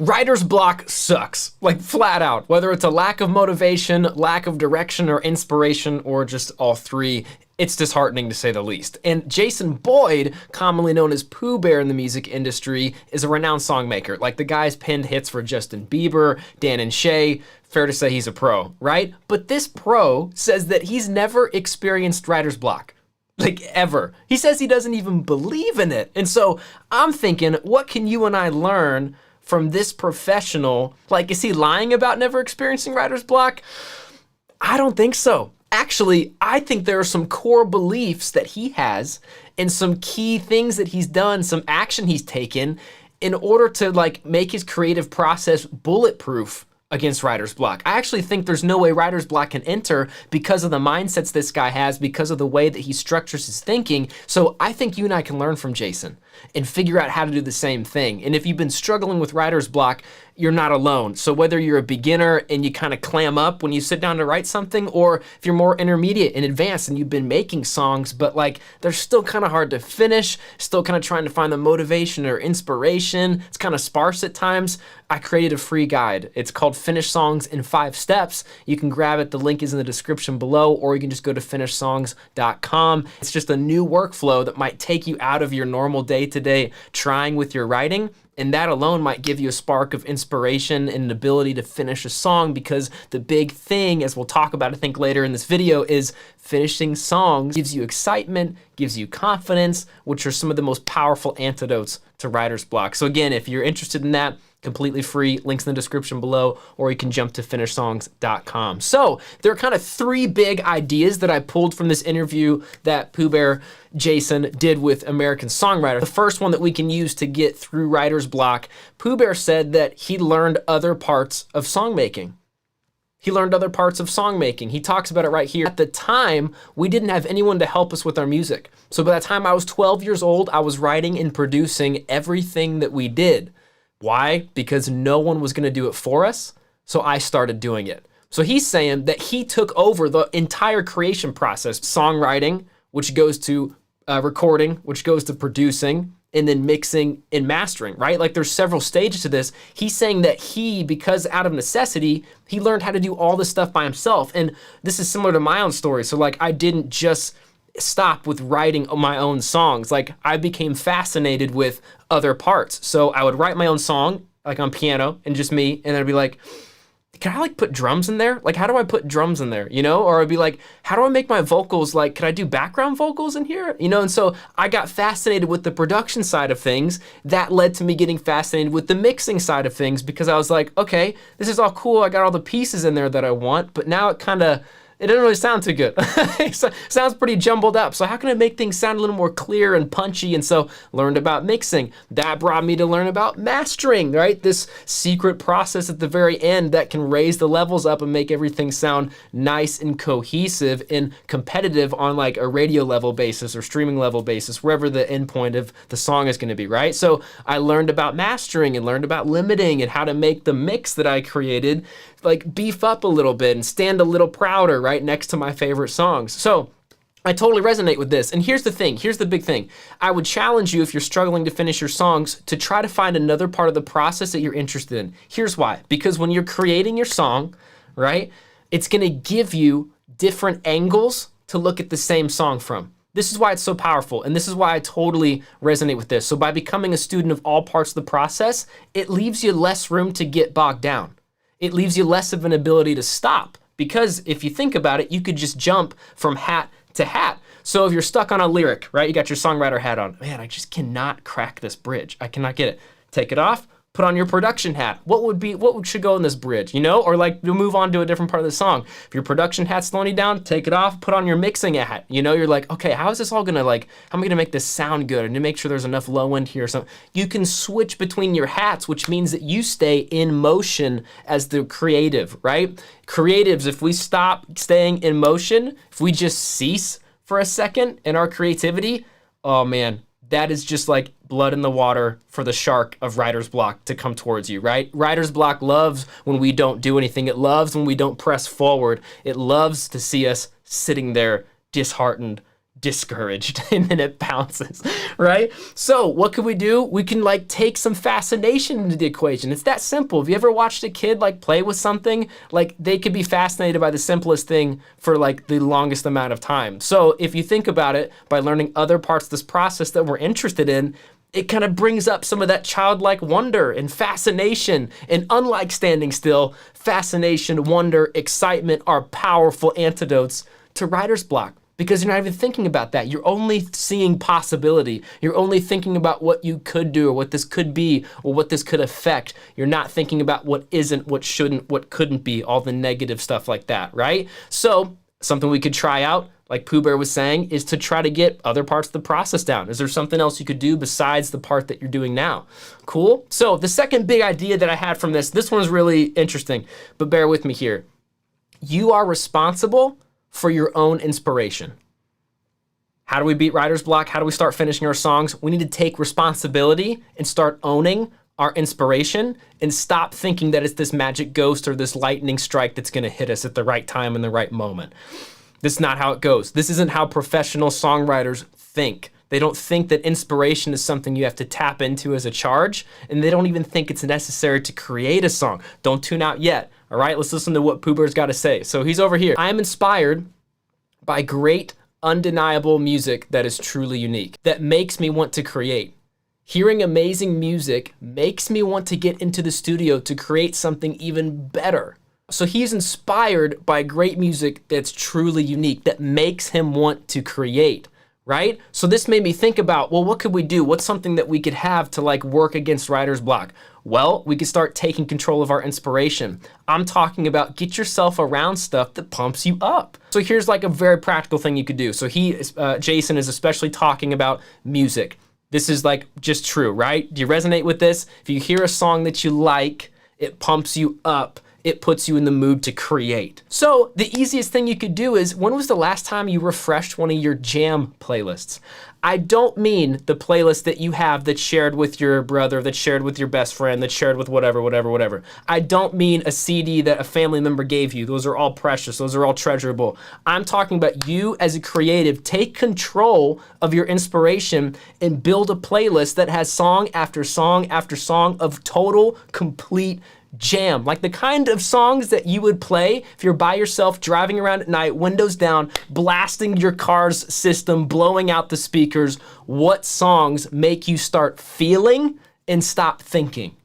Writer's block sucks, like flat out. Whether it's a lack of motivation, lack of direction or inspiration, or just all three, it's disheartening to say the least. And Jason Boyd, commonly known as Pooh Bear in the music industry, is a renowned songmaker. Like the guy's penned hits for Justin Bieber, Dan and Shay. Fair to say he's a pro, right? But this pro says that he's never experienced writer's block. Like ever. He says he doesn't even believe in it. And so I'm thinking, what can you and I learn from this professional? Like, is he lying about never experiencing writer's block? I don't think so. Actually, I think there are some core beliefs that he has and some key things that he's done, some action he's taken in order to like make his creative process bulletproof against writer's block. I actually think there's no way writer's block can enter because of the mindsets this guy has, because of the way that he structures his thinking. So I think you and I can learn from Jason and figure out how to do the same thing. And if you've been struggling with writer's block, you're not alone. So whether you're a beginner and you kind of clam up when you sit down to write something, or if you're more intermediate and advanced and you've been making songs, but like they're still kind of hard to finish, still kind of trying to find the motivation or inspiration, it's kind of sparse at times, I created a free guide. It's called Finish Songs in 5 Steps. You can grab it. The link is in the description below, or you can just go to finishsongs.com. It's just a new workflow that might take you out of your normal day-to-day trying with your writing. And that alone might give you a spark of inspiration and an ability to finish a song, because the big thing, as we'll talk about I think later in this video, is finishing songs gives you excitement, gives you confidence, which are some of the most powerful antidotes to writer's block. So again, if you're interested in that, completely free, links in the description below, or you can jump to finishsongs.com. So there are kind of 3 big ideas that I pulled from this interview that Pooh Bear Jason did with American Songwriter. The first one that we can use to get through writer's block, Pooh Bear said that he learned other parts of songmaking. He learned other parts of songmaking. He talks about it right here. At the time, we didn't have anyone to help us with our music. So by the time I was 12 years old, I was writing and producing everything that we did. Why? Because no one was gonna do it for us, so I started doing it. So he's saying that he took over the entire creation process, songwriting, which goes to recording, which goes to producing, and then mixing and mastering, right? Like there's several stages to this. He's saying that he, because out of necessity, he learned how to do all this stuff by himself. And this is similar to my own story. So like I didn't just stop with writing my own songs. Like I became fascinated with other parts. So I would write my own song, like on piano and just me, and I'd be like, can I like put drums in there? Like, how do I put drums in there, you know? Or I'd be like, how do I make my vocals, like, could I do background vocals in here? You know, and so I got fascinated with the production side of things. That led to me getting fascinated with the mixing side of things, because I was like, okay, this is all cool. I got all the pieces in there that I want, but now it doesn't really sound too good. It sounds pretty jumbled up. So how can I make things sound a little more clear and punchy? And so learned about mixing. That brought me to learn about mastering, right? This secret process at the very end that can raise the levels up and make everything sound nice and cohesive and competitive on like a radio level basis or streaming level basis, wherever the endpoint of the song is gonna be, right? So I learned about mastering and learned about limiting and how to make the mix that I created like beef up a little bit and stand a little prouder right next to my favorite songs. So I totally resonate with this. And here's the thing, here's the big thing. I would challenge you, if you're struggling to finish your songs, to try to find another part of the process that you're interested in. Here's why. Because when you're creating your song, right, it's gonna give you different angles to look at the same song from. This is why it's so powerful, and this is why I totally resonate with this. So by becoming a student of all parts of the process, it leaves you less room to get bogged down. It leaves you less of an ability to stop, because if you think about it, you could just jump from hat to hat. So if you're stuck on a lyric, right, you got your songwriter hat on, man, I just cannot crack this bridge. I cannot get it. Take it off, put on your production hat. What should go in this bridge, you know? Or like you'll move on to a different part of the song. If your production hat's slowing you down, take it off, put on your mixing hat. You know, you're like, okay, how is this all gonna like, how am I gonna make this sound good? And to make sure there's enough low end here or something. You can switch between your hats, which means that you stay in motion as the creative, right? Creatives, if we stop staying in motion, if we just cease for a second in our creativity, oh man, that is just like blood in the water for the shark of writer's block to come towards you, right? Writer's block loves when we don't do anything. It loves when we don't press forward. It loves to see us sitting there disheartened, discouraged and then it bounces, right? So what can we do? We can like take some fascination into the equation. It's that simple. Have you ever watched a kid like play with something? Like they could be fascinated by the simplest thing for like the longest amount of time. So if you think about it, by learning other parts of this process that we're interested in, it kind of brings up some of that childlike wonder and fascination. And unlike standing still, fascination, wonder, excitement are powerful antidotes to writer's block, because you're not even thinking about that. You're only seeing possibility. You're only thinking about what you could do or what this could be or what this could affect. You're not thinking about what isn't, what shouldn't, what couldn't be, all the negative stuff like that, right? So something we could try out, like Pooh Bear was saying, is to try to get other parts of the process down. Is there something else you could do besides the part that you're doing now? Cool. So the second big idea that I had from this one's really interesting, but bear with me here. You are responsible for your own inspiration. How do we beat writer's block? How do we start finishing our songs? We need to take responsibility and start owning our inspiration and stop thinking that it's this magic ghost or this lightning strike that's gonna hit us at the right time in the right moment. This is not how it goes. This isn't how professional songwriters think. They don't think that inspiration is something you have to tap into as a charge, and they don't even think it's necessary to create a song. Don't tune out yet, all right? Let's listen to what Pooh Bear's got to say. So he's over here. I am inspired by great, undeniable music that is truly unique, that makes me want to create. Hearing amazing music makes me want to get into the studio to create something even better. So he's inspired by great music that's truly unique, that makes him want to create, right? So this made me think about, well, what could we do? What's something that we could have to like work against writer's block? Well, we could start taking control of our inspiration. I'm talking about get yourself around stuff that pumps you up. So here's like a very practical thing you could do. So Jason is especially talking about music. This is like just true, right? Do you resonate with this? If you hear a song that you like, it pumps you up. It puts you in the mood to create. So the easiest thing you could do is, when was the last time you refreshed one of your jam playlists? I don't mean the playlist that you have that's shared with your brother, that's shared with your best friend, that's shared with whatever. I don't mean a CD that a family member gave you. Those are all precious. Those are all treasurable. I'm talking about you as a creative. Take control of your inspiration and build a playlist that has song after song after song of total, complete jam, like the kind of songs that you would play if you're by yourself driving around at night, windows down, blasting your car's system, blowing out the speakers. What songs make you start feeling and stop thinking?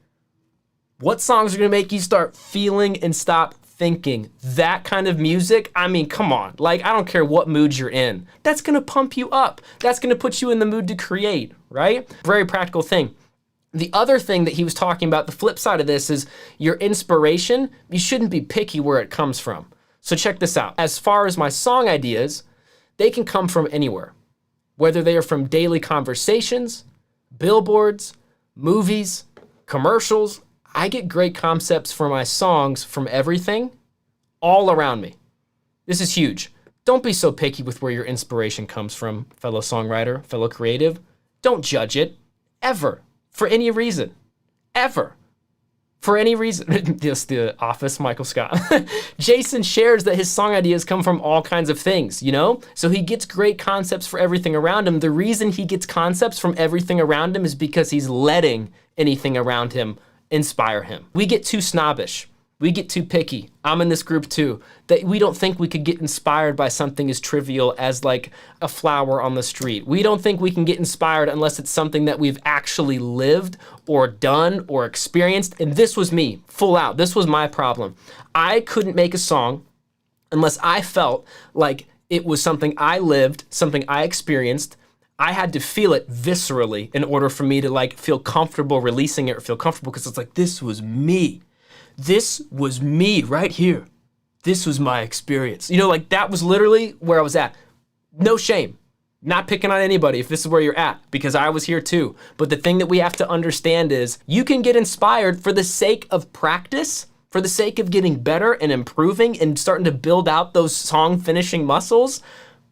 What songs are gonna make you start feeling and stop thinking? That kind of music, I mean, come on. Like, I don't care what mood you're in. That's gonna pump you up. That's gonna put you in the mood to create, right? Very practical thing. The other thing that he was talking about, the flip side of this, is your inspiration. You shouldn't be picky where it comes from. So check this out. As far as my song ideas, they can come from anywhere. Whether they are from daily conversations, billboards, movies, commercials, I get great concepts for my songs from everything, all around me. This is huge. Don't be so picky with where your inspiration comes from, fellow songwriter, fellow creative. Don't judge it, ever. For any reason, ever. For any reason. Just The Office, Michael Scott. Jason shares that his song ideas come from all kinds of things, you know? So he gets great concepts for everything around him. The reason he gets concepts from everything around him is because he's letting anything around him inspire him. We get too snobbish. We get too picky. I'm in this group too, that we don't think we could get inspired by something as trivial as like a flower on the street. We don't think we can get inspired unless it's something that we've actually lived or done or experienced. And this was me, full out. This was my problem. I couldn't make a song unless I felt like it was something I lived, something I experienced. I had to feel it viscerally in order for me to like feel comfortable releasing it or feel comfortable, because it's like, this was me. This was me right here. This was my experience. You know, like that was literally where I was at. No shame. Not picking on anybody if this is where you're at, because I was here too. But the thing that we have to understand is you can get inspired for the sake of practice, for the sake of getting better and improving and starting to build out those song finishing muscles.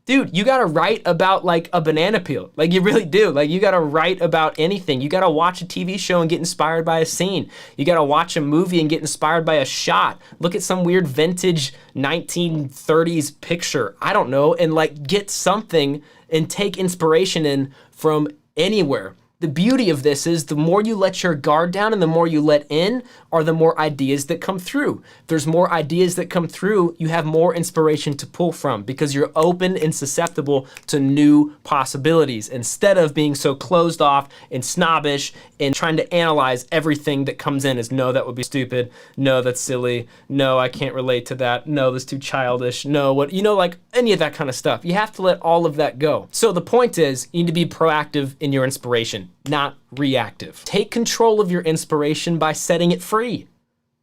Dude, you gotta write about like a banana peel. Like you really do. Like you gotta write about anything. You gotta watch a TV show and get inspired by a scene. You gotta watch a movie and get inspired by a shot. Look at some weird vintage 1930s picture. I don't know. And like get something and take inspiration in from anywhere. The beauty of this is the more you let your guard down and the more you let in are the more ideas that come through. If there's more ideas that come through, you have more inspiration to pull from because you're open and susceptible to new possibilities instead of being so closed off and snobbish and trying to analyze everything that comes in as no, that would be stupid. No, that's silly. No, I can't relate to that. No, that's too childish. No, what, you know, like any of that kind of stuff. You have to let all of that go. So the point is you need to be proactive in your inspiration, not reactive. Take control of your inspiration by setting it free,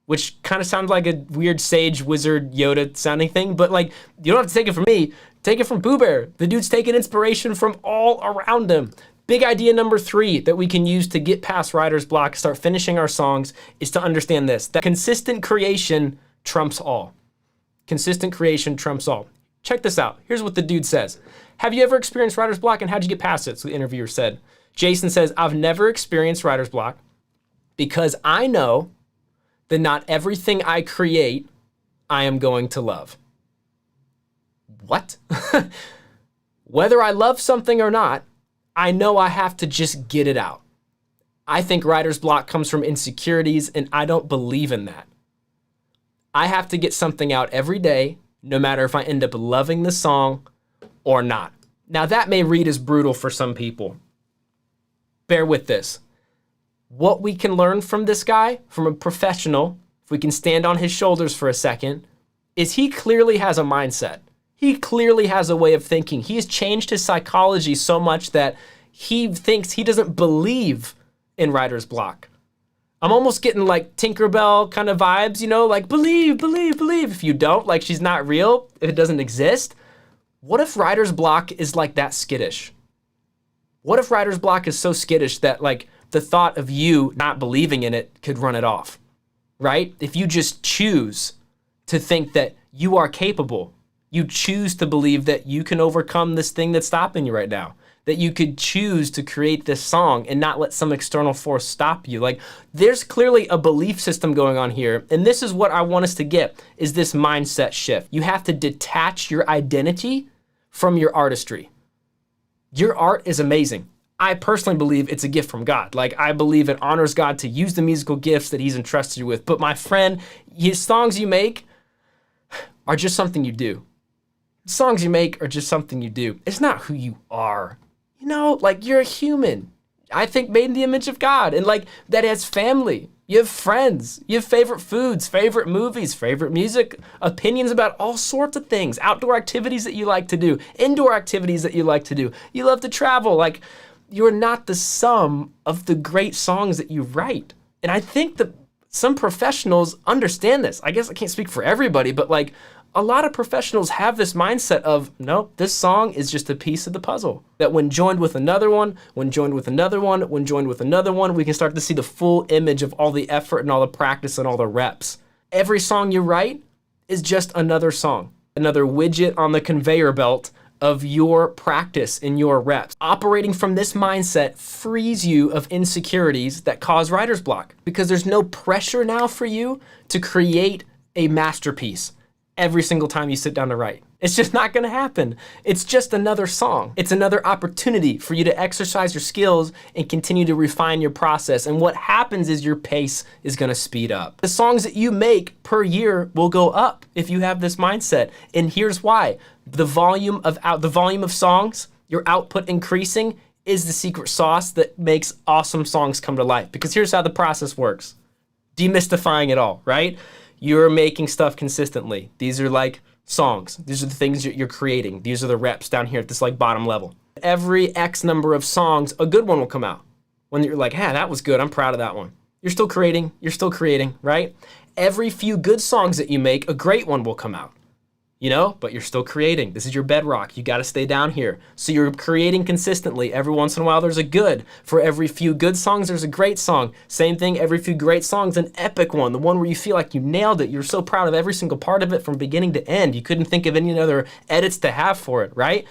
which kind of sounds like a weird sage wizard Yoda sounding thing, but like, you don't have to take it from me, take it from Poo Bear. The dude's taking inspiration from all around him. Big idea number 3 that we can use to get past writer's block, start finishing our songs, is to understand this, that consistent creation trumps all. Consistent creation trumps all. Check this out. Here's what the dude says. Have you ever experienced writer's block and how'd you get past it? So the interviewer said. Jason says, I've never experienced writer's block because I know that not everything I create, I am going to love. What? Whether I love something or not, I know I have to just get it out. I think writer's block comes from insecurities and I don't believe in that. I have to get something out every day, no matter if I end up loving the song or not. Now that may read as brutal for some people. Bear with this. What we can learn from this guy, from a professional, if we can stand on his shoulders for a second, is he clearly has a mindset. He clearly has a way of thinking. He has changed his psychology so much that he thinks he doesn't believe in writer's block. I'm almost getting like Tinkerbell kind of vibes, you know, like believe, believe, believe. If you don't, like she's not real, if it doesn't exist. What if writer's block is like that skittish? What if writer's block is so skittish that like the thought of you not believing in it could run it off, right? If you just choose to think that you are capable, you choose to believe that you can overcome this thing that's stopping you right now, that you could choose to create this song and not let some external force stop you. Like there's clearly a belief system going on here. And this is what I want us to get is this mindset shift. You have to detach your identity from your artistry. Your art is amazing. I personally believe it's a gift from God. Like I believe it honors God to use the musical gifts that he's entrusted you with. But my friend, his songs you make are just something you do. The songs you make are just something you do. It's not who you are. You know, like you're a human. I think made in the image of God. And like that has family. You have friends. You have favorite foods, favorite movies, favorite music, opinions about all sorts of things, outdoor activities that you like to do, indoor activities that you like to do. You love to travel. Like you're not the sum of the great songs that you write. And I think that some professionals understand this. I guess I can't speak for everybody, but like a lot of professionals have this mindset of, no, this song is just a piece of the puzzle. That when joined with another one, when joined with another one, when joined with another one, we can start to see the full image of all the effort and all the practice and all the reps. Every song you write is just another song, another widget on the conveyor belt of your practice and your reps. Operating from this mindset frees you of insecurities that cause writer's block because there's no pressure now for you to create a masterpiece every single time you sit down to write. It's just not gonna happen. It's just another song. It's another opportunity for you to exercise your skills and continue to refine your process. And what happens is your pace is gonna speed up. The songs that you make per year will go up if you have this mindset. And here's why. The volume of songs, your output increasing, is the secret sauce that makes awesome songs come to life. Because here's how the process works. Demystifying it all, right? You're making stuff consistently. These are like songs. These are the things you're creating. These are the reps down here at this like bottom level. Every X number of songs, a good one will come out. When you're like, hey, that was good. I'm proud of that one. You're still creating, right? Every few good songs that you make, a great one will come out. but you're still creating. This is your bedrock. You got to stay down here. So you're creating consistently. Every once in a while, there's a good. For every few good songs, there's a great song. Same thing, every few great songs, an epic one, the one where you feel like you nailed it. You're so proud of every single part of it from beginning to end. You couldn't think of any other edits to have for it, right?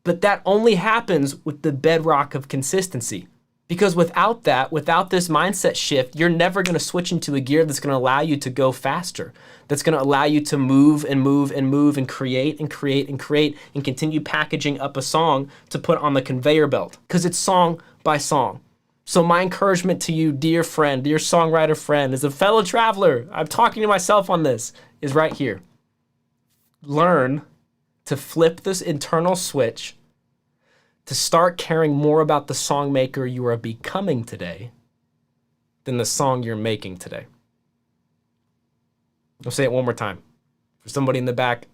But that only happens with the bedrock of consistency. Because without that, without this mindset shift, you're never going to switch into a gear that's going to allow you to go faster, that's going to allow you to move and move and move and create and create and create and continue packaging up a song to put on the conveyor belt, because it's song by song. So my encouragement to you, dear friend, dear songwriter friend, as a fellow traveler, I'm talking to myself on this, is right here. Learn to flip this internal switch to start caring more about the song maker you are becoming today than the song you're making today. I'll say it one more time. For somebody in the back,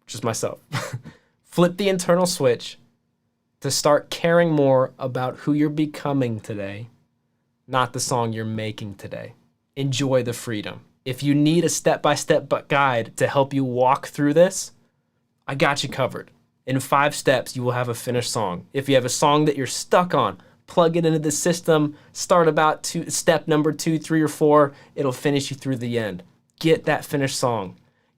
just myself. Flip the internal switch to start caring more about who you're becoming today, not the song you're making today. Enjoy the freedom. If you need a step-by-step guide to help you walk through this, I got you covered. In 5 steps, you will have a finished song. If you have a song that you're stuck on, plug it into the system, start about step number 2, 3, or 4, it'll finish you through the end. Get that finished song.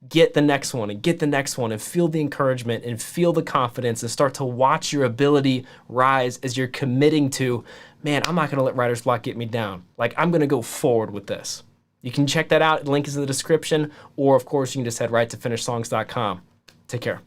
Get the next one and get the next one and feel the encouragement and feel the confidence and start to watch your ability rise as you're committing to, man, I'm not gonna let writer's block get me down. Like, I'm gonna go forward with this. You can check that out, the link is in the description, or of course you can just head right to finishsongs.com. Take care.